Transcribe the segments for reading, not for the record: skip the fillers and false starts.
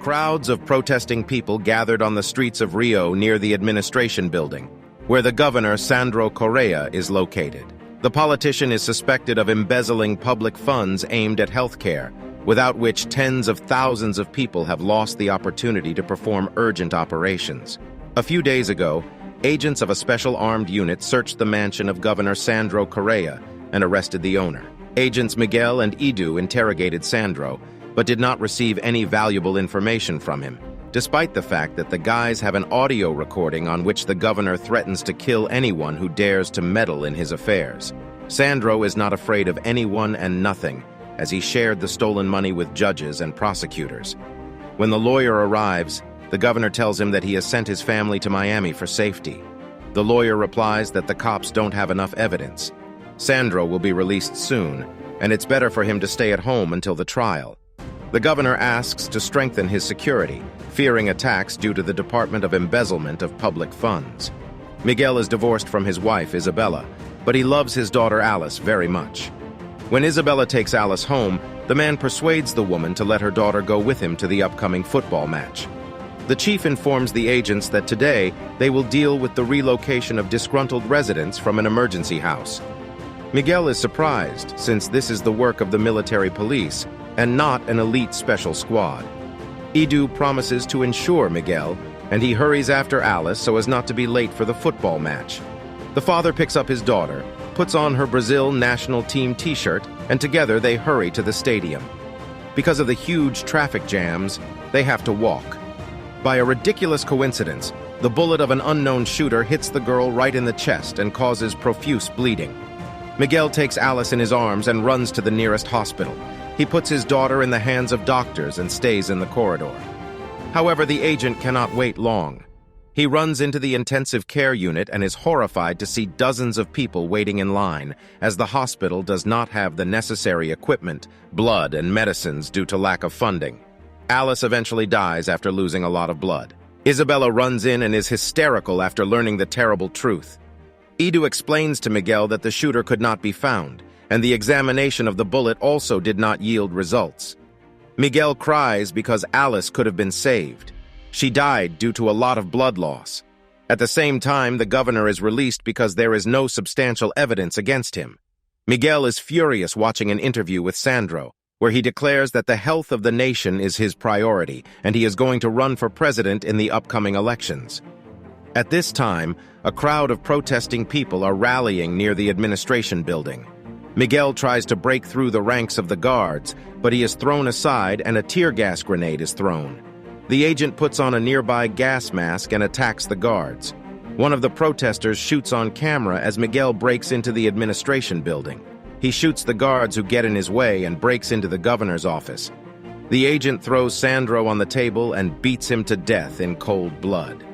Crowds of protesting people gathered on the streets of Rio near the administration building, where the governor, Sandro Correa, is located. The politician is suspected of embezzling public funds aimed at healthcare, without which tens of thousands of people have lost the opportunity to perform urgent operations. A few days ago, agents of a special armed unit searched the mansion of Governor Sandro Correa and arrested the owner. Agents Miguel and Edu interrogated Sandro, but did not receive any valuable information from him, despite the fact that the guys have an audio recording on which the governor threatens to kill anyone who dares to meddle in his affairs. Sandro is not afraid of anyone and nothing, as he shared the stolen money with judges and prosecutors. When the lawyer arrives, the governor tells him that he has sent his family to Miami for safety. The lawyer replies that the cops don't have enough evidence. Sandro will be released soon, and it's better for him to stay at home until the trial. The governor asks to strengthen his security, fearing attacks due to the Department of Embezzlement of Public Funds. Miguel is divorced from his wife, Isabella, but he loves his daughter Alice very much. When Isabella takes Alice home, the man persuades the woman to let her daughter go with him to the upcoming football match. The chief informs the agents that today they will deal with the relocation of disgruntled residents from an emergency house. Miguel is surprised, since this is the work of the military police and not an elite special squad. Edu promises to insure Miguel, and he hurries after Alice so as not to be late for the football match. The father picks up his daughter, puts on her Brazil national team t-shirt, and together they hurry to the stadium. Because of the huge traffic jams, they have to walk. By a ridiculous coincidence, the bullet of an unknown shooter hits the girl right in the chest and causes profuse bleeding. Miguel takes Alice in his arms and runs to the nearest hospital. He puts his daughter in the hands of doctors and stays in the corridor. However, the agent cannot wait long. He runs into the intensive care unit and is horrified to see dozens of people waiting in line, as the hospital does not have the necessary equipment, blood, and medicines due to lack of funding. Alice eventually dies after losing a lot of blood. Isabella runs in and is hysterical after learning the terrible truth. Edu explains to Miguel that the shooter could not be found, and the examination of the bullet also did not yield results. Miguel cries because Alice could have been saved. She died due to a lot of blood loss. At the same time, the governor is released because there is no substantial evidence against him. Miguel is furious watching an interview with Sandro, where he declares that the health of the nation is his priority, and he is going to run for president in the upcoming elections. At this time, a crowd of protesting people are rallying near the administration building. Miguel tries to break through the ranks of the guards, but he is thrown aside and a tear gas grenade is thrown. The agent puts on a nearby gas mask and attacks the guards. One of the protesters shoots on camera as Miguel breaks into the administration building. He shoots the guards who get in his way and breaks into the governor's office. The agent throws Sandro on the table and beats him to death in cold blood.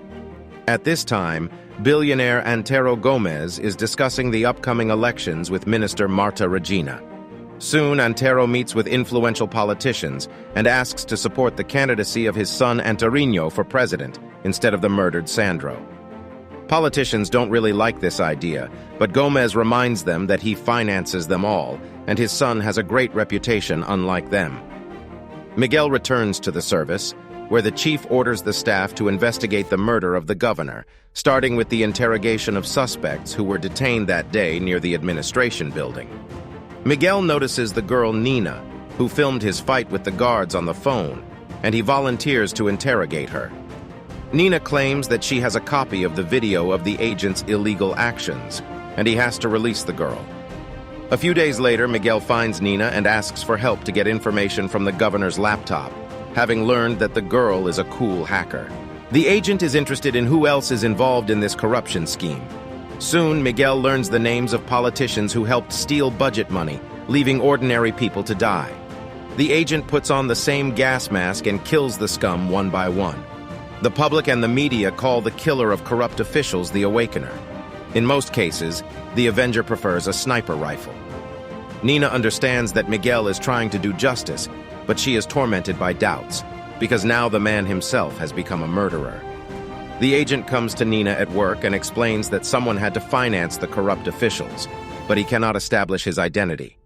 At this time, billionaire Antero Gomez is discussing the upcoming elections with Minister Marta Regina. Soon, Antero meets with influential politicians and asks to support the candidacy of his son Antarino for president instead of the murdered Sandro. Politicians don't really like this idea, but Gomez reminds them that he finances them all, and his son has a great reputation unlike them. Miguel returns to the service, where the chief orders the staff to investigate the murder of the governor, starting with the interrogation of suspects who were detained that day near the administration building. Miguel notices the girl Nina, who filmed his fight with the guards on the phone, and he volunteers to interrogate her. Nina claims that she has a copy of the video of the agent's illegal actions, and he has to release the girl. A few days later, Miguel finds Nina and asks for help to get information from the governor's laptop, having learned that the girl is a cool hacker. The agent is interested in who else is involved in this corruption scheme. Soon, Miguel learns the names of politicians who helped steal budget money, leaving ordinary people to die. The agent puts on the same gas mask and kills the scum one by one. The public and the media call the killer of corrupt officials the Awakener. In most cases, the Avenger prefers a sniper rifle. Nina understands that Miguel is trying to do justice, but she is tormented by doubts, because now the man himself has become a murderer. The agent comes to Nina at work and explains that someone had to finance the corrupt officials, but he cannot establish his identity.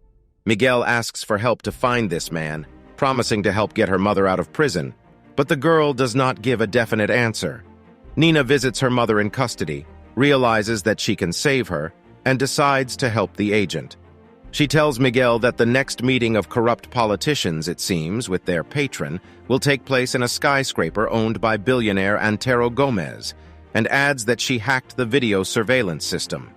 Miguel asks for help to find this man, promising to help get her mother out of prison, But the girl does not give a definite answer. Nina visits her mother in custody, realizes that she can save her, and decides to help the agent. She tells Miguel that the next meeting of corrupt politicians, it seems, with their patron, will take place in a skyscraper owned by billionaire Antero Gomez, and adds that she hacked the video surveillance system.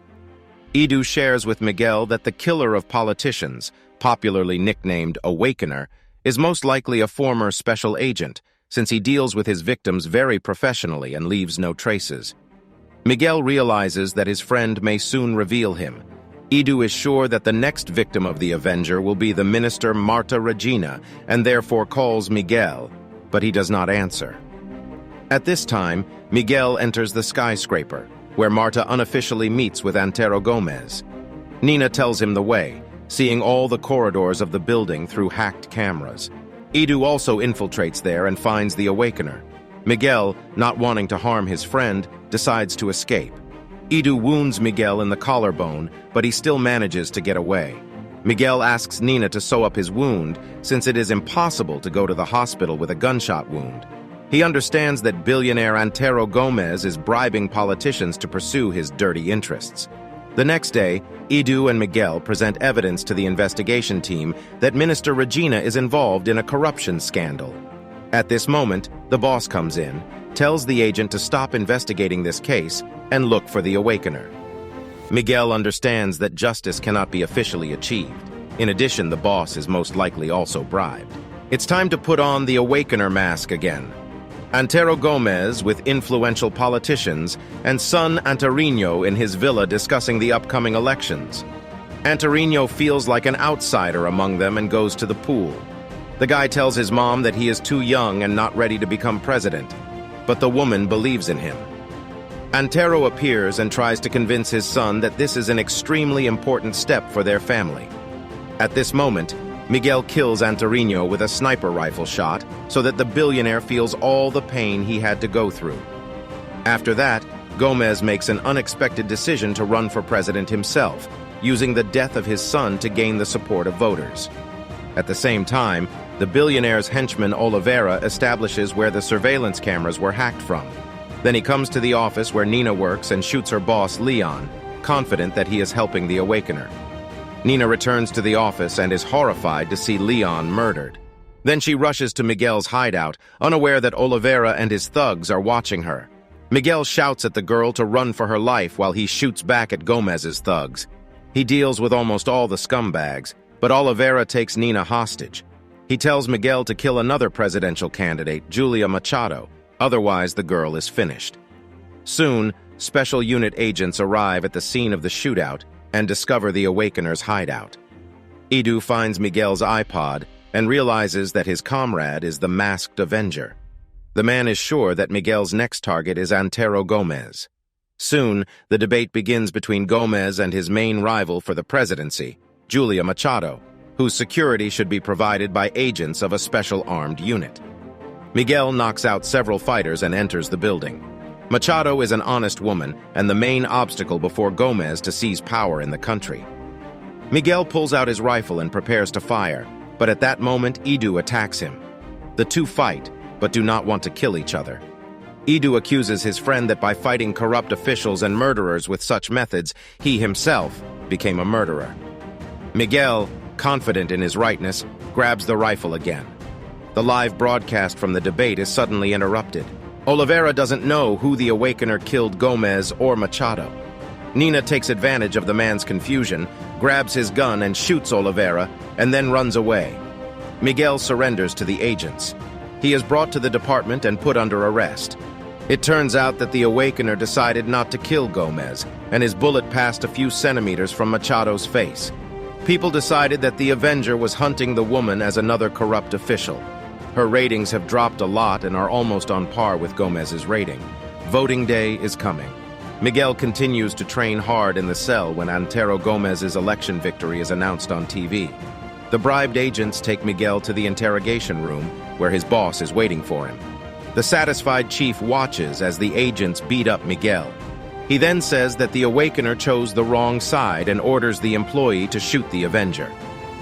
Edu shares with Miguel that the killer of politicians, popularly nicknamed Awakener, is most likely a former special agent, since he deals with his victims very professionally and leaves no traces. Miguel realizes that his friend may soon reveal him. Edu is sure that the next victim of the Avenger will be the minister Marta Regina, and therefore calls Miguel, but he does not answer. At this time, Miguel enters the skyscraper, where Marta unofficially meets with Antero Gomez. Nina tells him the way, seeing all the corridors of the building through hacked cameras. Edu also infiltrates there and finds the Awakener. Miguel, not wanting to harm his friend, decides to escape. Edu wounds Miguel in the collarbone, but he still manages to get away. Miguel asks Nina to sew up his wound, since it is impossible to go to the hospital with a gunshot wound. He understands that billionaire Antero Gomez is bribing politicians to pursue his dirty interests. The next day, Edu and Miguel present evidence to the investigation team that Minister Regina is involved in a corruption scandal. At this moment, the boss comes in, tells the agent to stop investigating this case and look for the Awakener. Miguel understands that justice cannot be officially achieved. In addition, the boss is most likely also bribed. It's time to put on the Awakener mask again. Antero Gomez with influential politicians and son Antarino in his villa discussing the upcoming elections. Antarino feels like an outsider among them and goes to the pool. The guy tells his mom that he is too young and not ready to become president, but the woman believes in him. Antero appears and tries to convince his son that this is an extremely important step for their family. At this moment, Miguel kills Antarino with a sniper rifle shot so that the billionaire feels all the pain he had to go through. After that, Gomez makes an unexpected decision to run for president himself, using the death of his son to gain the support of voters. At the same time, the billionaire's henchman Oliveira establishes where the surveillance cameras were hacked from. Then he comes to the office where Nina works and shoots her boss, Leon, confident that he is helping the Awakener. Nina returns to the office and is horrified to see Leon murdered. Then she rushes to Miguel's hideout, unaware that Oliveira and his thugs are watching her. Miguel shouts at the girl to run for her life while he shoots back at Gomez's thugs. He deals with almost all the scumbags, but Oliveira takes Nina hostage. He tells Miguel to kill another presidential candidate, Julia Machado, otherwise the girl is finished. Soon, special unit agents arrive at the scene of the shootout and discover the Awakener's hideout. Edu finds Miguel's iPod and realizes that his comrade is the masked Avenger. The man is sure that Miguel's next target is Antero Gomez. Soon, the debate begins between Gomez and his main rival for the presidency, Julia Machado, whose security should be provided by agents of a special armed unit. Miguel knocks out several fighters and enters the building. Machado is an honest woman and the main obstacle before Gomez to seize power in the country. Miguel pulls out his rifle and prepares to fire, but at that moment Edu attacks him. The two fight, but do not want to kill each other. Edu accuses his friend that by fighting corrupt officials and murderers with such methods, he himself became a murderer. Miguel, confident in his rightness, grabs the rifle again. The live broadcast from the debate is suddenly interrupted. Oliveira doesn't know who the Awakener killed Gomez or Machado. Nina takes advantage of the man's confusion, grabs his gun and shoots Oliveira, and then runs away. Miguel surrenders to the agents. He is brought to the department and put under arrest. It turns out that the Awakener decided not to kill Gomez, and his bullet passed a few centimeters from Machado's face. People decided that the Avenger was hunting the woman as another corrupt official. Her ratings have dropped a lot and are almost on par with Gomez's rating. Voting day is coming. Miguel continues to train hard in the cell when Antero Gomez's election victory is announced on TV. The bribed agents take Miguel to the interrogation room, where his boss is waiting for him. The satisfied chief watches as the agents beat up Miguel. He then says that the Awakener chose the wrong side and orders the employee to shoot the Avenger.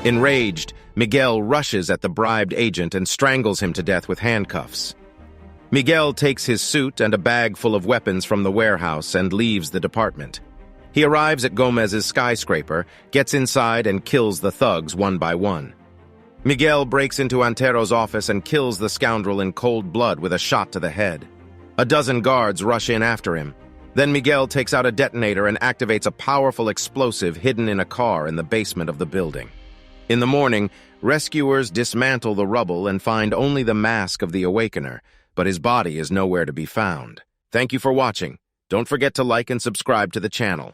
Enraged, Miguel rushes at the bribed agent and strangles him to death with handcuffs. Miguel takes his suit and a bag full of weapons from the warehouse and leaves the department. He arrives at Gomez's skyscraper, gets inside and kills the thugs one by one. Miguel breaks into Antero's office and kills the scoundrel in cold blood with a shot to the head. A dozen guards rush in after him. Then Miguel takes out a detonator and activates a powerful explosive hidden in a car in the basement of the building. In the morning, rescuers dismantle the rubble and find only the mask of the Awakener, but his body is nowhere to be found. Thank you for watching. Don't forget to like and subscribe to the channel.